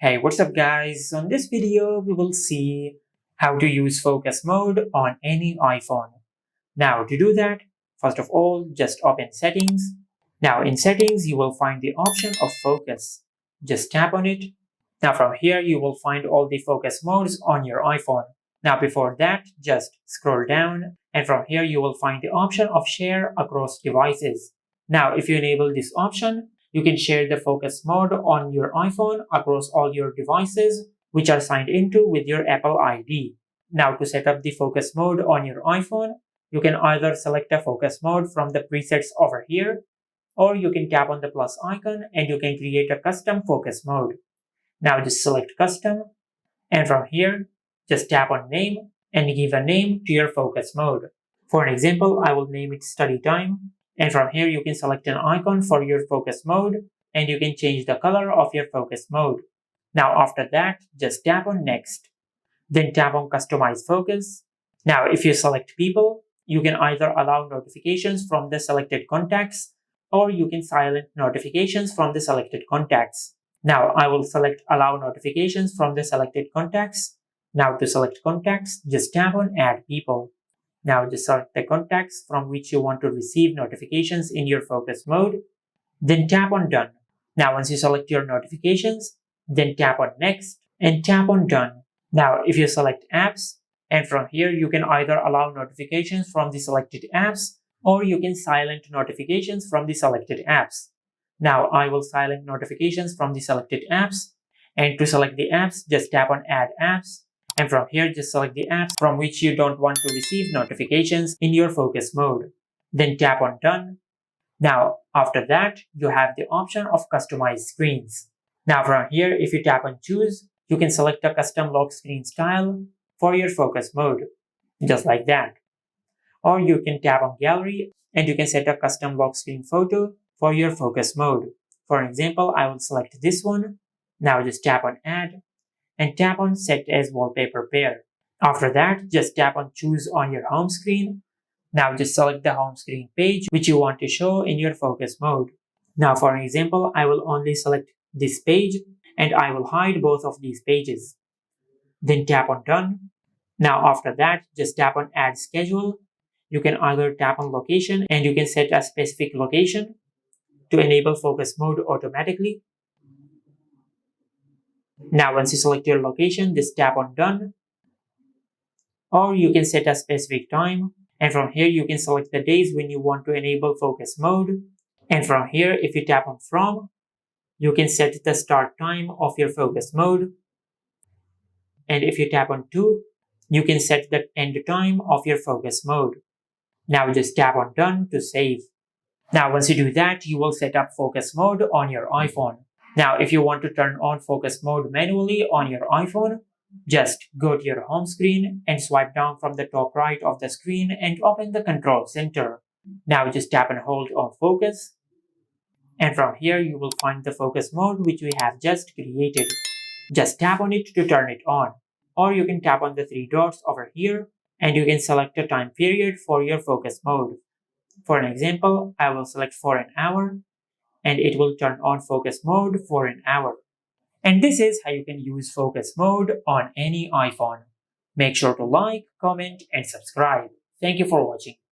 Hey, what's up guys? On this video, we will see how to use focus mode on any iPhone. Now to do that, first of all, just open settings. Now in settings, you will find the option of focus. Just tap on it. Now from here, you will find all the focus modes on your iPhone. Now before that, just scroll down and from here you will find the option of share across devices. Now if you enable this option, you can share the focus mode on your iPhone across all your devices which are signed into with your Apple ID. Now to set up the focus mode on your iPhone, you can either select a focus mode from the presets over here, or you can tap on the plus icon and you can create a custom focus mode. Now just select custom and from here just tap on name and give a name to your focus mode. For an example, I will name it study time. And from here, you can select an icon for your focus mode and you can change the color of your focus mode. Now, after that, just tap on next. Then tap on customize focus. Now, if you select people, you can either allow notifications from the selected contacts or you can silent notifications from the selected contacts. Now, I will select allow notifications from the selected contacts. Now, to select contacts, just tap on add people. Now just select the contacts from which you want to receive notifications in your focus mode. Then tap on done. Now once you select your notifications, then tap on next and tap on done. Now if you select apps, and from here you can either allow notifications from the selected apps or you can silent notifications from the selected apps. Now I will silent notifications from the selected apps, and to select the apps, just tap on add apps. And from here, just select the apps from which you don't want to receive notifications in your focus mode. Then tap on done. Now, after that, you have the option of customize screens. Now from here, if you tap on choose, you can select a custom lock screen style for your focus mode, just like that. Or you can tap on gallery and you can set a custom lock screen photo for your focus mode. For example, I will select this one. Now just tap on add and tap on set as wallpaper pair. After that, just tap on choose on your home screen. Now just select the home screen page which you want to show in your focus mode. Now for an example, I will only select this page and I will hide both of these pages. Then tap on done. Now after that, just tap on add schedule. You can either tap on location and you can set a specific location to enable focus mode automatically. Now once you select your location, just tap on done. Or you can set a specific time, and from here you can select the days when you want to enable focus mode. And from here, if you tap on from, you can set the start time of your focus mode. And if you tap on to, you can set the end time of your focus mode. Now just tap on done to save. Now once you do that, you will set up focus mode on your iPhone. Now, if you want to turn on focus mode manually on your iPhone, just go to your home screen and swipe down from the top right of the screen and open the control center. Now just tap and hold on focus. And from here, you will find the focus mode which we have just created. Just tap on it to turn it on. Or you can tap on the three dots over here and you can select a time period for your focus mode. For an example, I will select for an hour and it will turn on focus mode for an hour. And this is how you can use focus mode on any iPhone. Make sure to like, comment, and subscribe. Thank you for watching.